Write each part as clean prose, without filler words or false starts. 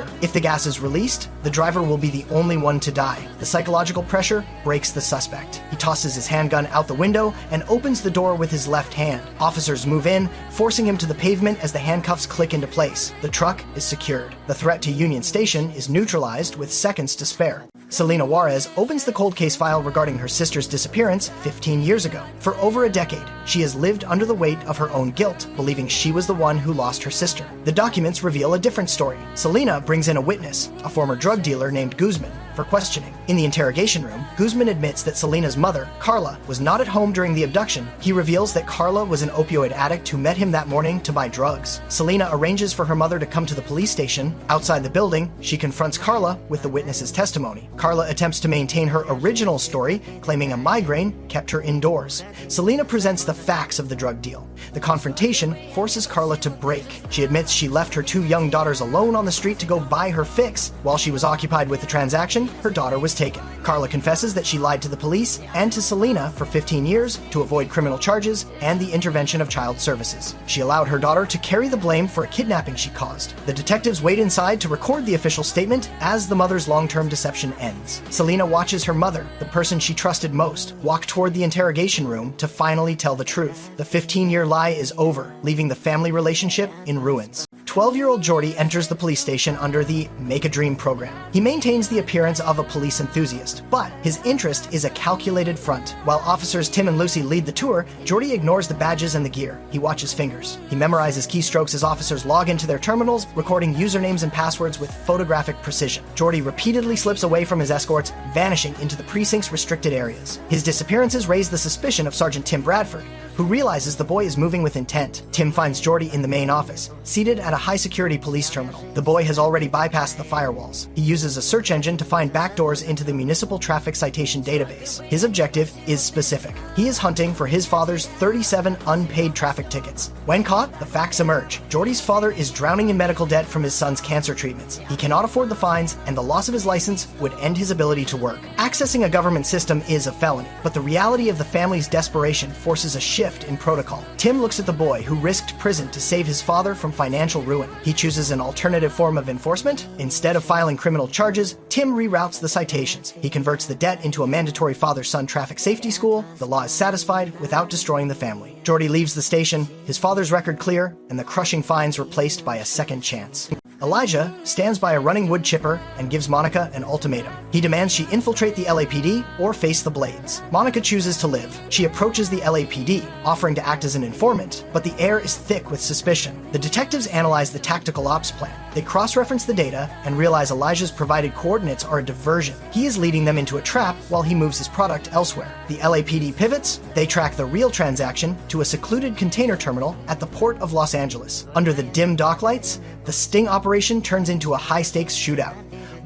If the gas is released, the driver will be the only one to die. The psychological pressure breaks the suspect. He tosses his handgun out the window and opens the door with his left hand. Officers move in, forcing him to the pavement as the handcuffs click into place. The truck is secured. The threat to Union Station is neutralized with seconds to spare. Selena Juarez opens the cold case file regarding her sister's disappearance 15 years ago. For over a decade, she has lived under the weight of her own guilt, believing she was the one who lost her sister. The documents reveal a different story. Selena brings in a witness, a former drug dealer named Guzman, for questioning. In the interrogation room, Guzman admits that Selena's mother, Carla, was not at home during the abduction. He reveals that Carla was an opioid addict who met him that morning to buy drugs. Selena arranges for her mother to come to the police station. Outside the building, she confronts Carla with the witness's testimony. Carla attempts to maintain her original story, claiming a migraine kept her indoors. Selena presents the facts of the drug deal. The confrontation forces Carla to break. She admits she left her 2 young daughters alone on the street to go buy her fix. While she was occupied with the transaction, her daughter was taken. Carla confesses that she lied to the police and to Selena for 15 years to avoid criminal charges and the intervention of child services. She allowed her daughter to carry the blame for a kidnapping she caused. The detectives wait inside to record the official statement as the mother's long-term deception ends. Selena watches her mother, the person she trusted most, walk toward the interrogation room to finally tell the truth. The 15-year lie is over, leaving the family relationship in ruins. 12-year-old Jordy enters the police station under the Make a Dream program. He maintains the appearance of a police enthusiast, but his interest is a calculated front. While officers Tim and Lucy lead the tour, Jordy ignores the badges and the gear. He watches fingers. He memorizes keystrokes as officers log into their terminals, recording usernames and passwords with photographic precision. Jordy repeatedly slips away from his escorts, vanishing into the precinct's restricted areas. His disappearances raise the suspicion of Sergeant Tim Bradford, who realizes the boy is moving with intent. Tim finds Jordy in the main office, seated at a high-security police terminal. The boy has already bypassed the firewalls. He uses a search engine to find backdoors into the municipal traffic citation database. His objective is specific. He is hunting for his father's 37 unpaid traffic tickets. When caught, the facts emerge. Jordy's father is drowning in medical debt from his son's cancer treatments. He cannot afford the fines, and the loss of his license would end his ability to work. Accessing a government system is a felony, but the reality of the family's desperation forces a shift in protocol. Tim looks at the boy who risked prison to save his father from financial ruin. He chooses an alternative form of enforcement. Instead of filing criminal charges, Tim reroutes the citations. He converts the debt into a mandatory father-son traffic safety school. The law is satisfied without destroying the family. Jordy leaves the station, his father's record clear, and the crushing fines replaced by a second chance. Elijah stands by a running wood chipper and gives Monica an ultimatum. He demands she infiltrate the LAPD or face the blades. Monica chooses to live. She approaches the LAPD, offering to act as an informant, but the air is thick with suspicion. The detectives analyze the tactical ops plan. They cross-reference the data and realize Elijah's provided coordinates are a diversion. He is leading them into a trap while he moves his product elsewhere. The LAPD pivots. They track the real transaction to a secluded container terminal at the Port of Los Angeles. Under the dim dock lights, the sting operation turns into a high-stakes shootout.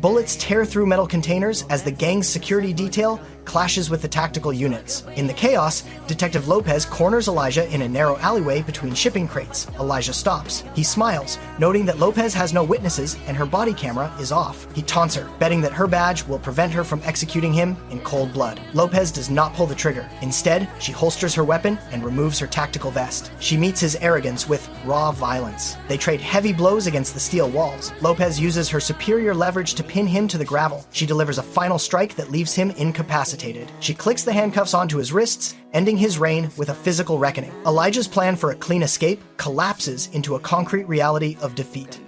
Bullets tear through metal containers as the gang's security detail clashes with the tactical units. In the chaos, Detective Lopez corners Elijah in a narrow alleyway between shipping crates. Elijah stops. He smiles, noting that Lopez has no witnesses and her body camera is off. He taunts her, betting that her badge will prevent her from executing him in cold blood. Lopez does not pull the trigger. Instead, she holsters her weapon and removes her tactical vest. She meets his arrogance with raw violence. They trade heavy blows against the steel walls. Lopez uses her superior leverage to pin him to the gravel. She delivers a final strike that leaves him incapacitated. She clicks the handcuffs onto his wrists, ending his reign with a physical reckoning. Elijah's plan for a clean escape collapses into a concrete reality of defeat.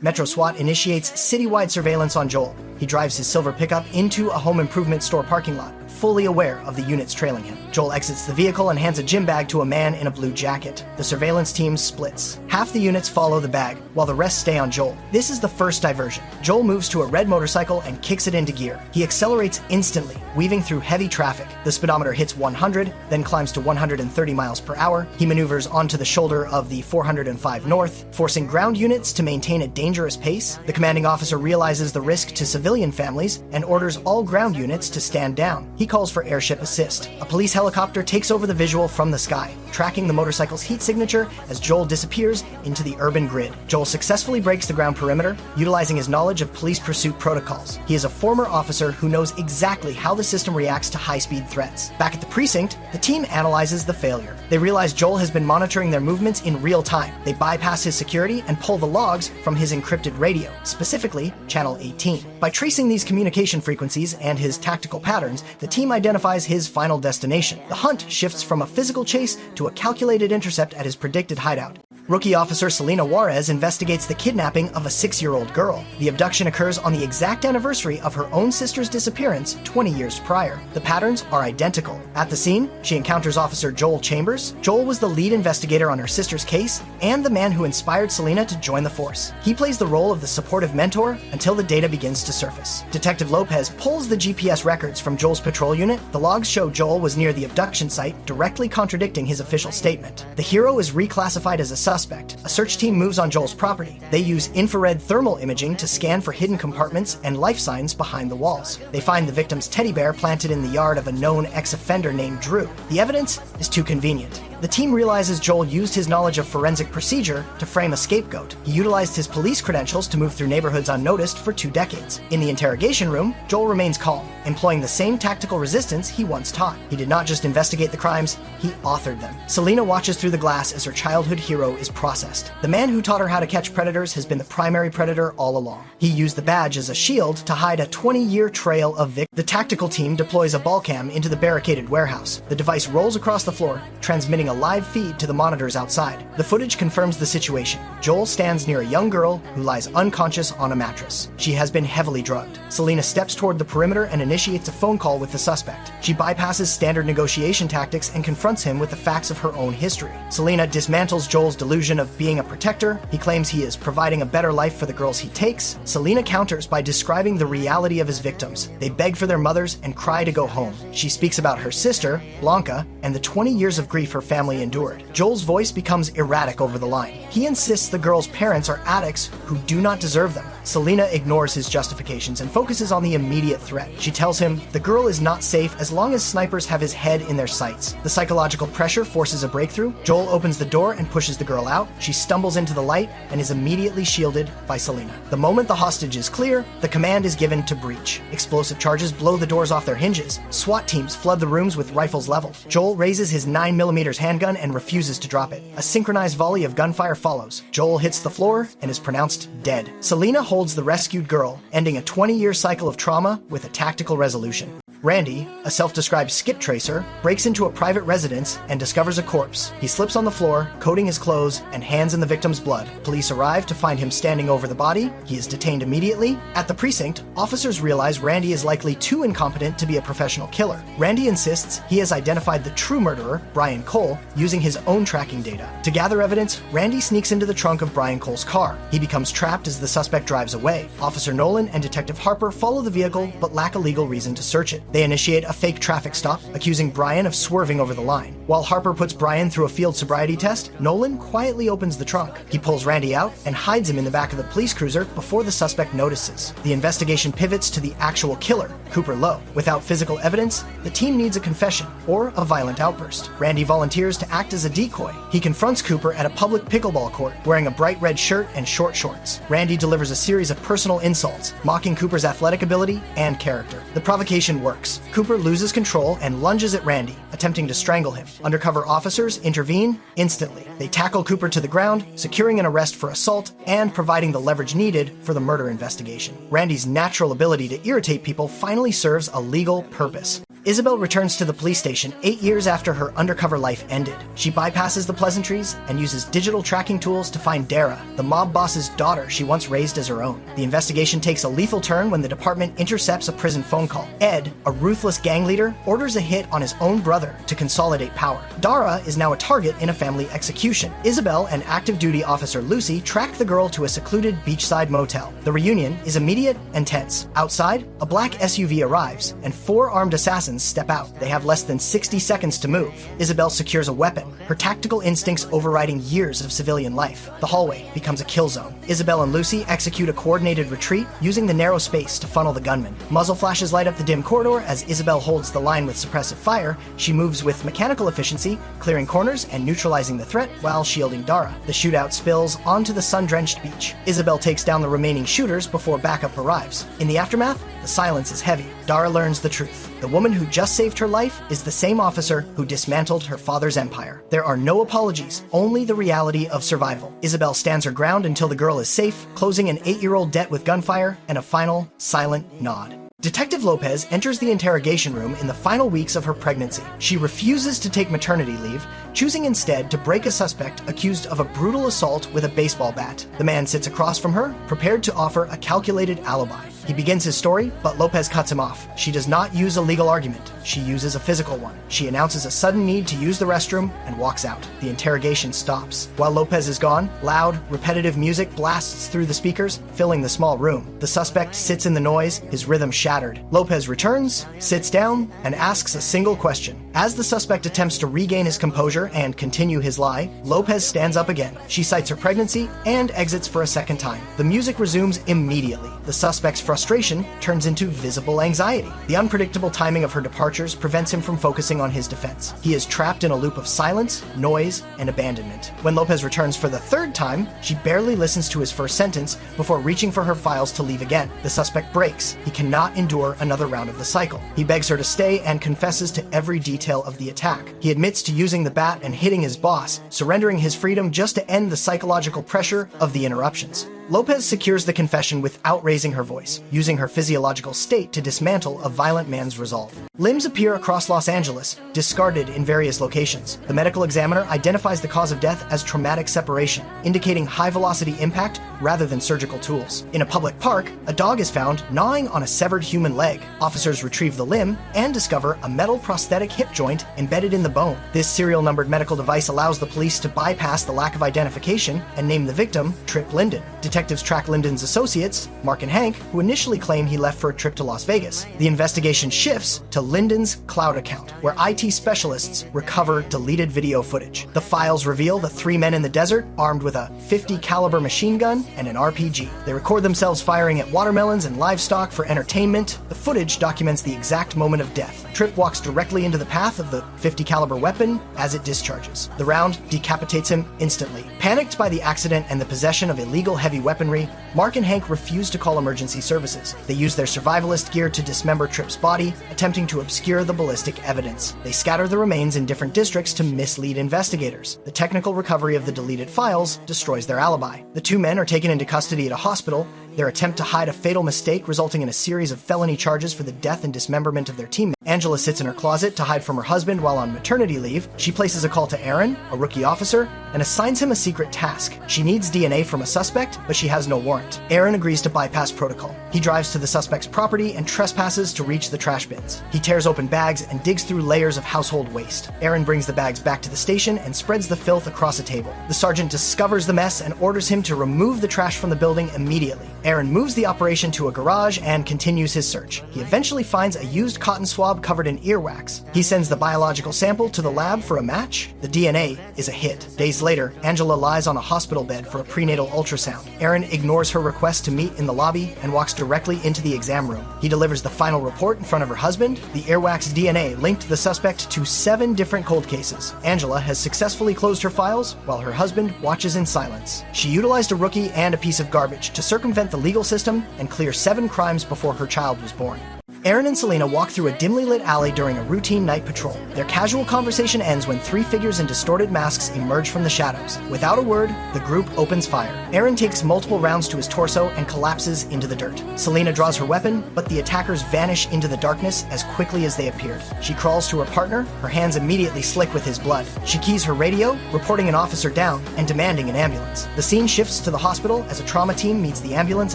Metro SWAT initiates citywide surveillance on Joel. He drives his silver pickup into a home improvement store parking lot, fully aware of the units trailing him. Joel exits the vehicle and hands a gym bag to a man in a blue jacket. The surveillance team splits. Half the units follow the bag, while the rest stay on Joel. This is the first diversion. Joel moves to a red motorcycle and kicks it into gear. He accelerates instantly, weaving through heavy traffic. The speedometer hits 100, then climbs to 130 miles per hour. He maneuvers onto the shoulder of the 405 North, forcing ground units to maintain a dangerous pace. The commanding officer realizes the risk to civilian families and orders all ground units to stand down. He he calls for airship assist. A police helicopter takes over the visual from the sky, tracking the motorcycle's heat signature as Joel disappears into the urban grid. Joel successfully breaks the ground perimeter, utilizing his knowledge of police pursuit protocols. He is a former officer who knows exactly how the system reacts to high-speed threats. Back at the precinct, the team analyzes the failure. They realize Joel has been monitoring their movements in real time. They bypass his security and pull the logs from his encrypted radio, specifically Channel 18. By tracing these communication frequencies and his tactical patterns, the team identifies his final destination. The hunt shifts from a physical chase to a calculated intercept at his predicted hideout. Rookie officer Selena Juarez investigates the kidnapping of a 6-year-old girl. The abduction occurs on the exact anniversary of her own sister's disappearance 20 years prior. The patterns are identical. At the scene, she encounters Officer Joel Chambers. Joel was the lead investigator on her sister's case and the man who inspired Selena to join the force. He plays the role of the supportive mentor until the data begins to surface. Detective Lopez pulls the GPS records from Joel's patrol unit. The logs show Joel was near the abduction site, directly contradicting his official statement. The hero is reclassified as a suspect. A search team moves on Joel's property. They use infrared thermal imaging to scan for hidden compartments and life signs behind the walls. They find the victim's teddy bear planted in the yard of a known ex-offender named Drew. The evidence is too convenient. The team realizes Joel used his knowledge of forensic procedure to frame a scapegoat. He utilized his police credentials to move through neighborhoods unnoticed for 2 decades. In the interrogation room, Joel remains calm, employing the same tactical resistance he once taught. He did not just investigate the crimes, he authored them. Selena watches through the glass as her childhood hero is processed. The man who taught her how to catch predators has been the primary predator all along. He used the badge as a shield to hide a 20-year trail of victims. The tactical team deploys a ball cam into the barricaded warehouse. The device rolls across the floor, transmitting a live feed to the monitors outside. The footage confirms the situation. Joel stands near a young girl who lies unconscious on a mattress. She has been heavily drugged. Selena steps toward the perimeter and initiates a phone call with the suspect. She bypasses standard negotiation tactics and confronts him with the facts of her own history. Selena dismantles Joel's delusion of being a protector. He claims he is providing a better life for the girls he takes. Selena counters by describing the reality of his victims. They beg for their mothers and cry to go home. She speaks about her sister, Blanca, and the 20 years of grief her family endured. Joel's voice becomes erratic over the line. He insists the girl's parents are addicts who do not deserve them. Selena ignores his justifications and focuses on the immediate threat. She tells him the girl is not safe as long as snipers have his head in their sights. The psychological pressure forces a breakthrough. Joel opens the door and pushes the girl out. She stumbles into the light and is immediately shielded by Selena. The moment the hostage is clear, the command is given to breach. Explosive charges blow the doors off their hinges. SWAT teams flood the rooms with rifles leveled. Joel raises his 9mm handgun and refuses to drop it. A synchronized volley of gunfire follows. Joel hits the floor and is pronounced dead. Selena holds the rescued girl, ending a 20-year cycle of trauma with a tactical resolution. Randy, a self-described skip tracer, breaks into a private residence and discovers a corpse. He slips on the floor, coating his clothes and hands in the victim's blood. Police arrive to find him standing over the body. He is detained immediately. At the precinct, officers realize Randy is likely too incompetent to be a professional killer. Randy insists he has identified the true murderer, Brian Cole, using his own tracking data. To gather evidence, Randy sneaks into the trunk of Brian Cole's car. He becomes trapped as the suspect drives away. Officer Nolan and Detective Harper follow the vehicle but lack a legal reason to search it. They initiate a fake traffic stop, accusing Brian of swerving over the line. While Harper puts Brian through a field sobriety test, Nolan quietly opens the trunk. He pulls Randy out and hides him in the back of the police cruiser before the suspect notices. The investigation pivots to the actual killer, Cooper Lowe. Without physical evidence, the team needs a confession or a violent outburst. Randy volunteers to act as a decoy. He confronts Cooper at a public pickleball court, wearing a bright red shirt and short shorts. Randy delivers a series of personal insults, mocking Cooper's athletic ability and character. The provocation works. Cooper loses control and lunges at Randy, attempting to strangle him. Undercover officers intervene instantly. They tackle Cooper to the ground, securing an arrest for assault and providing the leverage needed for the murder investigation. Randy's natural ability to irritate people finally serves a legal purpose. Isabel returns to the police station 8 years after her undercover life ended. She bypasses the pleasantries and uses digital tracking tools to find Dara, the mob boss's daughter she once raised as her own. The investigation takes a lethal turn when the department intercepts a prison phone call. Ed, a ruthless gang leader, orders a hit on his own brother to consolidate power. Dara is now a target in a family execution. Isabel and active duty officer Lucy track the girl to a secluded beachside motel. The reunion is immediate and tense. Outside, a black SUV arrives, and 4 armed assassins assassins step out. They have less than 60 seconds to move. Isabel secures a weapon, her tactical instincts overriding years of civilian life. The hallway becomes a kill zone. Isabel and Lucy execute a coordinated retreat, using the narrow space to funnel the gunman. Muzzle flashes light up the dim corridor as Isabel holds the line with suppressive fire. She moves with mechanical efficiency, clearing corners and neutralizing the threat while shielding Dara. The shootout spills onto the sun-drenched beach. Isabel takes down the remaining shooters before backup arrives. In the aftermath, the silence is heavy. Dara learns the truth. The woman who just saved her life is the same officer who dismantled her father's empire. There are no apologies, only the reality of survival. Isabel stands her ground until the girl is safe, closing an 8-year-old debt with gunfire and a final, silent nod. Detective Lopez enters the interrogation room in the final weeks of her pregnancy. She refuses to take maternity leave, choosing instead to break a suspect accused of a brutal assault with a baseball bat. The man sits across from her, prepared to offer a calculated alibi. He begins his story, but Lopez cuts him off. She does not use a legal argument. She uses a physical one. She announces a sudden need to use the restroom and walks out. The interrogation stops. While Lopez is gone, loud, repetitive music blasts through the speakers, filling the small room. The suspect sits in the noise, his rhythm shattered. Lopez returns, sits down, and asks a single question. As the suspect attempts to regain his composure and continue his lie, Lopez stands up again. She cites her pregnancy and exits for a second time. The music resumes immediately. The suspect's frustration turns into visible anxiety. The unpredictable timing of her departures prevents him from focusing on his defense. He is trapped in a loop of silence, noise, and abandonment. When Lopez returns for the third time, she barely listens to his first sentence before reaching for her files to leave again. The suspect breaks. He cannot endure another round of the cycle. He begs her to stay and confesses to every detail of the attack. He admits to using the bat and hitting his boss, surrendering his freedom just to end the psychological pressure of the interruptions. Lopez secures the confession without raising her voice, using her physiological state to dismantle a violent man's resolve. Limbs appear across Los Angeles, discarded in various locations. The medical examiner identifies the cause of death as traumatic separation, indicating high-velocity impact rather than surgical tools. In a public park, a dog is found gnawing on a severed human leg. Officers retrieve the limb and discover a metal prosthetic hip joint embedded in the bone. This serial-numbered medical device allows the police to bypass the lack of identification and name the victim Trip Linden. Detectives track Linden's associates, Mark and Hank, who initially claim he left for a trip to Las Vegas. The investigation shifts to Linden's cloud account, where IT specialists recover deleted video footage. The files reveal the 3 men in the desert, armed with a .50 caliber machine gun and an RPG. They record themselves firing at watermelons and livestock for entertainment. The footage documents the exact moment of death. Trip walks directly into the path of the .50 caliber weapon as it discharges. The round decapitates him instantly. Panicked by the accident and the possession of illegal heavy weaponry, Mark and Hank refuse to call emergency services. They use their survivalist gear to dismember Trip's body, attempting to obscure the ballistic evidence. They scatter the remains in different districts to mislead investigators. The technical recovery of the deleted files destroys their alibi. The 2 men are taken into custody at a hospital. Their attempt to hide a fatal mistake resulting in a series of felony charges for the death and dismemberment of their teammate. Angela sits in her closet to hide from her husband while on maternity leave. She places a call to Aaron, a rookie officer, and assigns him a secret task. She needs DNA from a suspect, but she has no warrant. Aaron agrees to bypass protocol. He drives to the suspect's property and trespasses to reach the trash bins. He tears open bags and digs through layers of household waste. Aaron brings the bags back to the station and spreads the filth across a table. The sergeant discovers the mess and orders him to remove the trash from the building immediately. Aaron moves the operation to a garage and continues his search. He eventually finds a used cotton swab covered in earwax. He sends the biological sample to the lab for a match. The DNA is a hit. Days later, Angela lies on a hospital bed for a prenatal ultrasound. Aaron ignores her request to meet in the lobby and walks directly into the exam room. He delivers the final report in front of her husband. The earwax DNA linked the suspect to 7 different cold cases. Angela has successfully closed her files while her husband watches in silence. She utilized a rookie and a piece of garbage to circumvent the legal system and clear 7 crimes before her child was born. Aaron and Selena walk through a dimly lit alley during a routine night patrol. Their casual conversation ends when 3 figures in distorted masks emerge from the shadows. Without a word, the group opens fire. Aaron takes multiple rounds to his torso and collapses into the dirt. Selena draws her weapon, but the attackers vanish into the darkness as quickly as they appeared. She crawls to her partner, her hands immediately slick with his blood. She keys her radio, reporting an officer down and demanding an ambulance. The scene shifts to the hospital as a trauma team meets the ambulance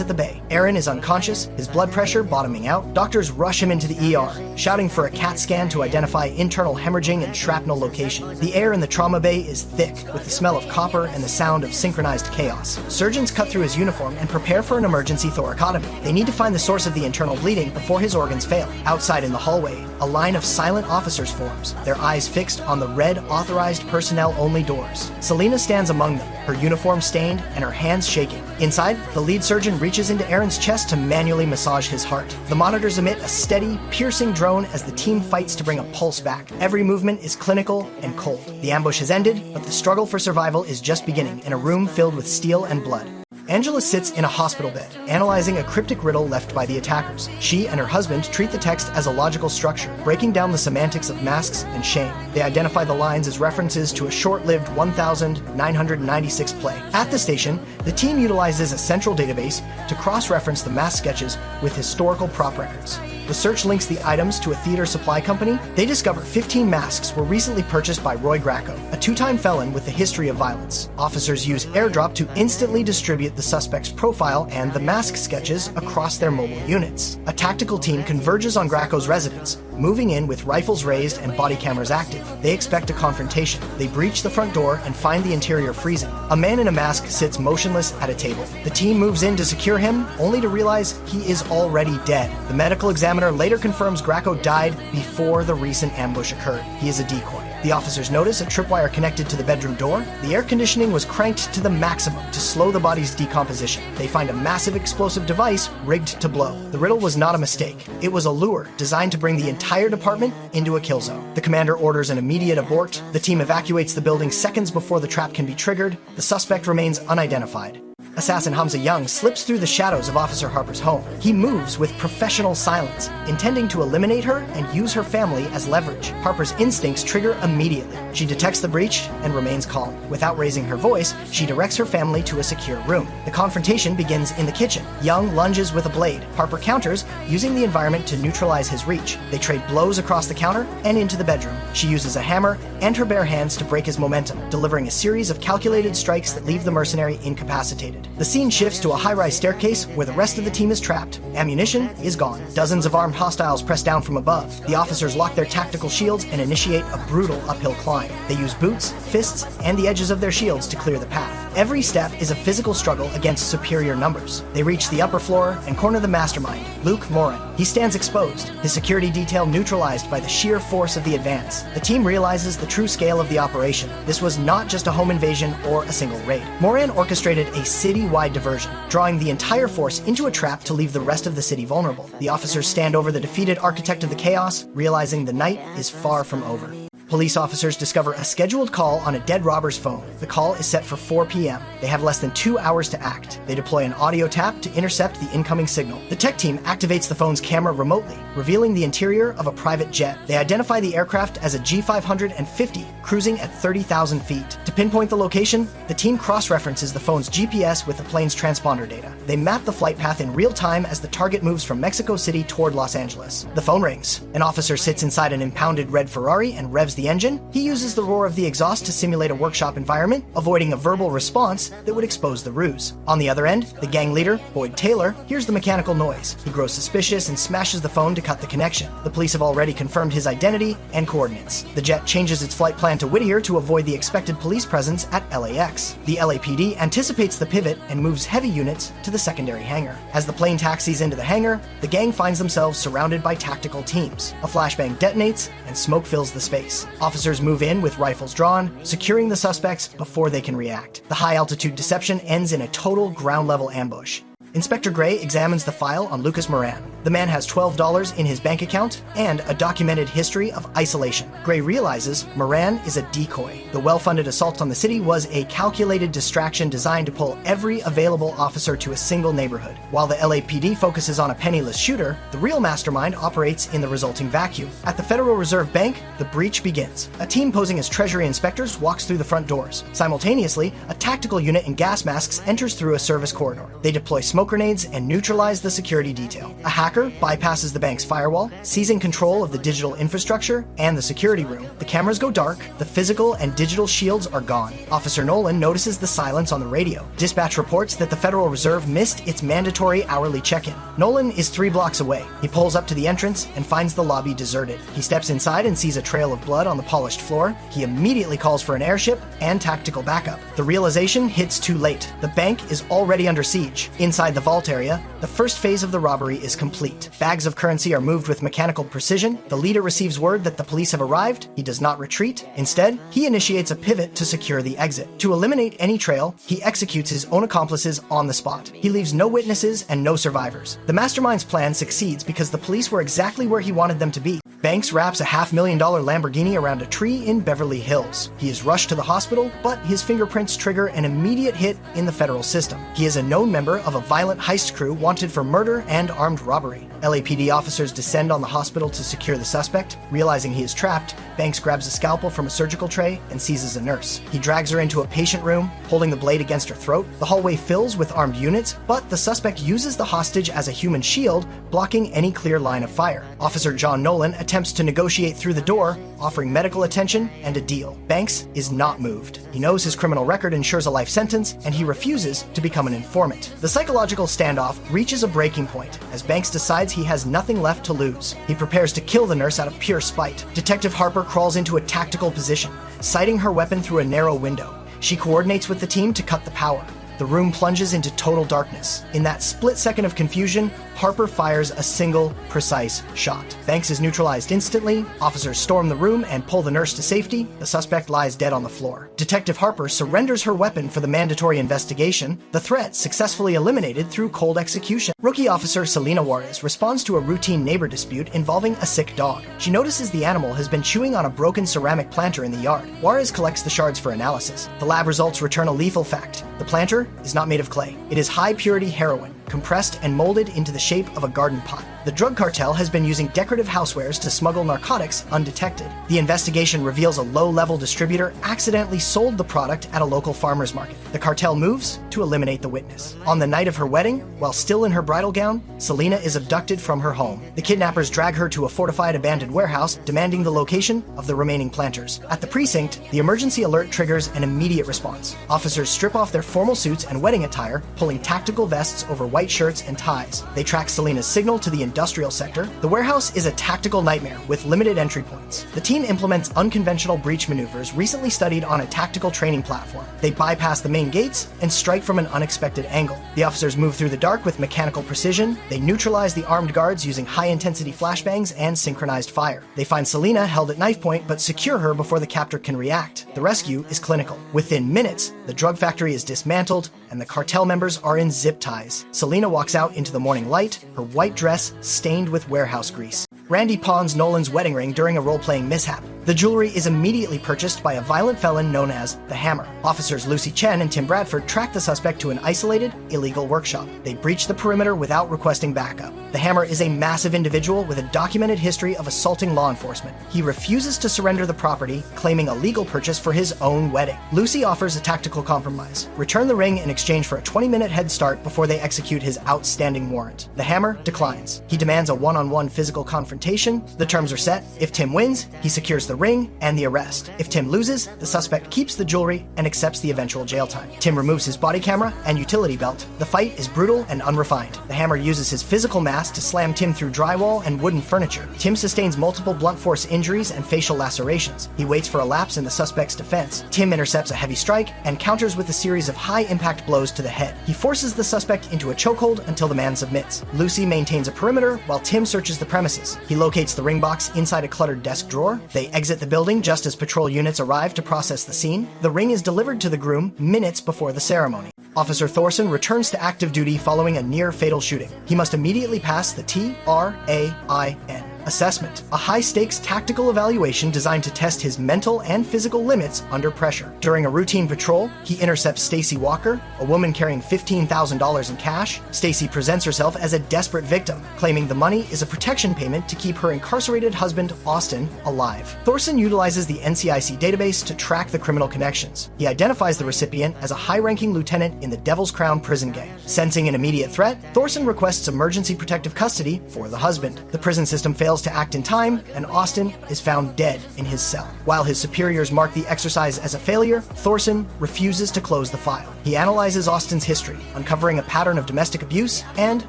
at the bay. Aaron is unconscious, his blood pressure bottoming out. Doctors rush him into the ER, shouting for a CAT scan to identify internal hemorrhaging and shrapnel location. The air in the trauma bay is thick, with the smell of copper and the sound of synchronized chaos. Surgeons cut through his uniform and prepare for an emergency thoracotomy. They need to find the source of the internal bleeding before his organs fail. Outside in the hallway, a line of silent officers forms, their eyes fixed on the red authorized personnel-only doors. Selena stands among them, her uniform stained and her hands shaking. Inside, the lead surgeon reaches into Aaron's chest to manually massage his heart. The monitors emit a steady, piercing drone as the team fights to bring a pulse back. Every movement is clinical and cold. The ambush has ended, but the struggle for survival is just beginning in a room filled with steel and blood. Angela sits in a hospital bed, analyzing a cryptic riddle left by the attackers. She and her husband treat the text as a logical structure, breaking down the semantics of masks and shame. They identify the lines as references to a short-lived 1996 play. At the station, the team utilizes a central database to cross-reference the mask sketches with historical prop records. The search links the items to a theater supply company. They discover 15 masks were recently purchased by Roy Gracco, a two-time felon with a history of violence. Officers use AirDrop to instantly distribute the suspect's profile and the mask sketches across their mobile units. A tactical team converges on Gracco's residence, moving in with rifles raised and body cameras active. They expect a confrontation. They breach the front door and find the interior freezing. A man in a mask sits motionless at a table. The team moves in to secure him, only to realize he is already dead. The medical examiner later confirms Gracco died before the recent ambush occurred. He is a decoy. The officers notice a tripwire connected to the bedroom door. The air conditioning was cranked to the maximum to slow the body's decomposition. They find a massive explosive device rigged to blow. The riddle was not a mistake. It was a lure designed to bring the entire department into a kill zone. The commander orders an immediate abort. The team evacuates the building seconds before the trap can be triggered. The suspect remains unidentified. Assassin Hamza Young slips through the shadows of Officer Harper's home. He moves with professional silence, intending to eliminate her and use her family as leverage. Harper's instincts trigger immediately. She detects the breach and remains calm. Without raising her voice, she directs her family to a secure room. The confrontation begins in the kitchen. Young lunges with a blade. Harper counters, using the environment to neutralize his reach. They trade blows across the counter and into the bedroom. She uses a hammer and her bare hands to break his momentum, delivering a series of calculated strikes that leave the mercenary incapacitated. The scene shifts to a high-rise staircase where the rest of the team is trapped. Ammunition is gone. Dozens of armed hostiles press down from above. The officers lock their tactical shields and initiate a brutal uphill climb. They use boots, fists, and the edges of their shields to clear the path. Every step is a physical struggle against superior numbers. They reach the upper floor and corner the mastermind, Luke Morin. He stands exposed, his security detail neutralized by the sheer force of the advance. The team realizes the true scale of the operation. This was not just a home invasion or a single raid. Morin orchestrated a city-wide diversion, drawing the entire force into a trap to leave the rest of the city vulnerable. The officers stand over the defeated architect of the chaos, realizing the night is far from over. Police officers discover a scheduled call on a dead robber's phone. The call is set for 4 p.m. They have less than 2 hours to act. They deploy an audio tap to intercept the incoming signal. The tech team activates the phone's camera remotely, revealing the interior of a private jet. They identify the aircraft as a G550, cruising at 30,000 feet. To pinpoint the location, the team cross-references the phone's GPS with the plane's transponder data. They map the flight path in real time as the target moves from Mexico City toward Los Angeles. The phone rings. An officer sits inside an impounded red Ferrari and revs the engine. He uses the roar of the exhaust to simulate a workshop environment, avoiding a verbal response that would expose the ruse. On the other end, the gang leader, Boyd Taylor, hears the mechanical noise. He grows suspicious and smashes the phone to cut the connection. The police have already confirmed his identity and coordinates. The jet changes its flight plan to Whittier to avoid the expected police presence at LAX. The LAPD anticipates the pivot and moves heavy units to the secondary hangar. As the plane taxis into the hangar, the gang finds themselves surrounded by tactical teams. A flashbang detonates and smoke fills the space. Officers move in with rifles drawn, securing the suspects before they can react. The high-altitude deception ends in a total ground-level ambush. Inspector Gray examines the file on Lucas Moran. The man has $12 in his bank account and a documented history of isolation. Gray realizes Moran is a decoy. The well-funded assault on the city was a calculated distraction designed to pull every available officer to a single neighborhood. While the LAPD focuses on a penniless shooter, the real mastermind operates in the resulting vacuum. At the Federal Reserve Bank, the breach begins. A team posing as Treasury inspectors walks through the front doors. Simultaneously, a tactical unit in gas masks enters through a service corridor. They deploy smoke smoke grenades and neutralize the security detail. A hacker bypasses the bank's firewall, seizing control of the digital infrastructure and the security room. The cameras go dark, the physical and digital shields are gone. Officer Nolan notices the silence on the radio. Dispatch reports that the Federal Reserve missed its mandatory hourly check-in. Nolan is 3 blocks away. He pulls up to the entrance and finds the lobby deserted. He steps inside and sees a trail of blood on the polished floor. He immediately calls for an airship and tactical backup. The realization hits too late. The bank is already under siege. Inside the vault area, the first phase of the robbery is complete. Bags of currency are moved with mechanical precision. The leader receives word that the police have arrived. He does not retreat. Instead, he initiates a pivot to secure the exit. To eliminate any trail, he executes his own accomplices on the spot. He leaves no witnesses and no survivors. The mastermind's plan succeeds because the police were exactly where he wanted them to be. Banks wraps a $500,000 Lamborghini around a tree in Beverly Hills. He is rushed to the hospital, but his fingerprints trigger an immediate hit in the federal system. He is a known member of a violent heist crew wanted for murder and armed robbery. LAPD officers descend on the hospital to secure the suspect. Realizing he is trapped, Banks grabs a scalpel from a surgical tray and seizes a nurse. He drags her into a patient room, holding the blade against her throat. The hallway fills with armed units, but the suspect uses the hostage as a human shield, blocking any clear line of fire. Officer John Nolan attempts to negotiate through the door, offering medical attention and a deal. Banks is not moved. He knows his criminal record ensures a life sentence, and he refuses to become an informant. The psychological standoff reaches a breaking point as Banks decides he has nothing left to lose. He prepares to kill the nurse out of pure spite. Detective Harper crawls into a tactical position, sighting her weapon through a narrow window. She coordinates with the team to cut the power. The room plunges into total darkness. In that split second of confusion, Harper fires a single, precise shot. Banks is neutralized instantly. Officers storm the room and pull the nurse to safety. The suspect lies dead on the floor. Detective Harper surrenders her weapon for the mandatory investigation. The threat successfully eliminated through cold execution. Rookie officer Selena Juarez responds to a routine neighbor dispute involving a sick dog. She notices the animal has been chewing on a broken ceramic planter in the yard. Juarez collects the shards for analysis. The lab results return a lethal fact. The planter is not made of clay. It is high-purity heroin, compressed and molded into the shape of a garden pot. The drug cartel has been using decorative housewares to smuggle narcotics undetected. The investigation reveals a low-level distributor accidentally sold the product at a local farmer's market. The cartel moves to eliminate the witness. On the night of her wedding, while still in her bridal gown, Selena is abducted from her home. The kidnappers drag her to a fortified abandoned warehouse, demanding the location of the remaining planters. At the precinct, the emergency alert triggers an immediate response. Officers strip off their formal suits and wedding attire, pulling tactical vests over white shirts and ties. They track Selena's signal to the industrial sector. The warehouse is a tactical nightmare with limited entry points. The team implements unconventional breach maneuvers recently studied on a tactical training platform. They bypass the main gates and strike from an unexpected angle. The officers move through the dark with mechanical precision. They neutralize the armed guards using high-intensity flashbangs and synchronized fire. They find Selena held at knife point but secure her before the captor can react. The rescue is clinical. Within minutes, the drug factory is dismantled and the cartel members are in zip ties. Selena walks out into the morning light, her white dress stained with warehouse grease. Randy pawns Nolan's wedding ring during a role-playing mishap. The jewelry is immediately purchased by a violent felon known as the Hammer. Officers Lucy Chen and Tim Bradford track the suspect to an isolated, illegal workshop. They breach the perimeter without requesting backup. The Hammer is a massive individual with a documented history of assaulting law enforcement. He refuses to surrender the property, claiming a legal purchase for his own wedding. Lucy offers a tactical compromise. Return the ring in exchange for a 20-minute head start before they execute his outstanding warrant. The Hammer declines. He demands a one-on-one physical confrontation. The terms are set. If Tim wins, he secures the ring and the arrest. If Tim loses, the suspect keeps the jewelry and accepts the eventual jail time. Tim removes his body camera and utility belt. The fight is brutal and unrefined. The Hammer uses his physical mass to slam Tim through drywall and wooden furniture. Tim sustains multiple blunt force injuries and facial lacerations. He waits for a lapse in the suspect's defense. Tim intercepts a heavy strike and counters with a series of high-impact blows to the head. He forces the suspect into a chokehold until the man submits. Lucy maintains a perimeter while Tim searches the premises. He locates the ring box inside a cluttered desk drawer. They exit the building just as patrol units arrive to process the scene. The ring is delivered to the groom minutes before the ceremony. Officer Thorson returns to active duty following a near-fatal shooting. He must immediately pass the TRAIN. Assessment, a high-stakes tactical evaluation designed to test his mental and physical limits under pressure. During a routine patrol, he intercepts Stacy Walker, a woman carrying $15,000 in cash. Stacy presents herself as a desperate victim, claiming the money is a protection payment to keep her incarcerated husband, Austin, alive. Thorson utilizes the NCIC database to track the criminal connections. He identifies the recipient as a high-ranking lieutenant in the Devil's Crown prison gang. Sensing an immediate threat, Thorson requests emergency protective custody for the husband. The prison system fails to act in time, and Austin is found dead in his cell. While his superiors mark the exercise as a failure, Thorson refuses to close the file. He analyzes Austin's history, uncovering a pattern of domestic abuse and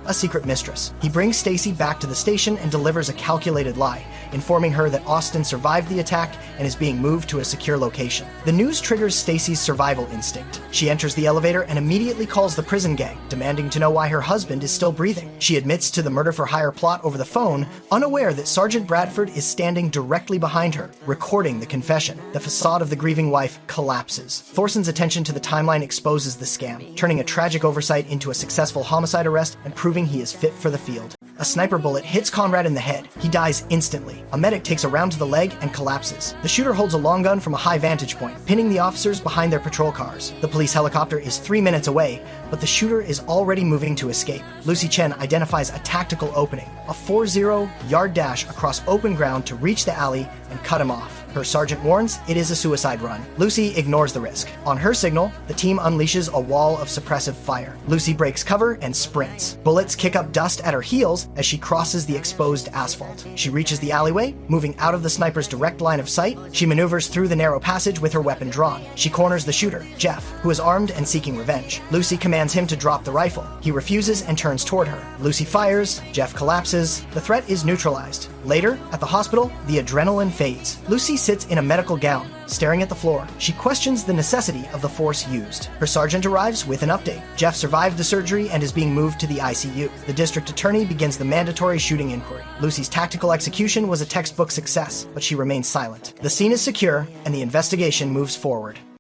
a secret mistress. He brings Stacy back to the station and delivers a calculated lie, informing her that Austin survived the attack and is being moved to a secure location. The news triggers Stacy's survival instinct. She enters the elevator and immediately calls the prison gang, demanding to know why her husband is still breathing. She admits to the murder-for-hire plot over the phone, unaware that Sergeant Bradford is standing directly behind her, recording the confession. The facade of the grieving wife collapses. Thorson's attention to the timeline exposes the scam, turning a tragic oversight into a successful homicide arrest and proving he is fit for the field. A sniper bullet hits Conrad in the head. He dies instantly. A medic takes a round to the leg and collapses. The shooter holds a long gun from a high vantage point, pinning the officers behind their patrol cars. The police helicopter is 3 minutes away, but the shooter is already moving to escape. Lucy Chen identifies a tactical opening, a 4-0-yard dash across open ground to reach the alley and cut him off. Her sergeant warns it is a suicide run. Lucy ignores the risk. On her signal, the team unleashes a wall of suppressive fire. Lucy breaks cover and sprints. Bullets kick up dust at her heels as she crosses the exposed asphalt. She reaches the alleyway, moving out of the sniper's direct line of sight. She maneuvers through the narrow passage with her weapon drawn. She corners the shooter, Jeff, who is armed and seeking revenge. Lucy commands him to drop the rifle. He refuses and turns toward her. Lucy fires. Jeff collapses. The threat is neutralized. Later, at the hospital, the adrenaline fades. Lucy sits in a medical gown, staring at the floor. She questions the necessity of the force used. Her sergeant arrives with an update. Jeff survived the surgery and is being moved to the ICU. The district attorney begins the mandatory shooting inquiry. Lucy's tactical execution was a textbook success, but she remains silent. The scene is secure, and the investigation moves forward.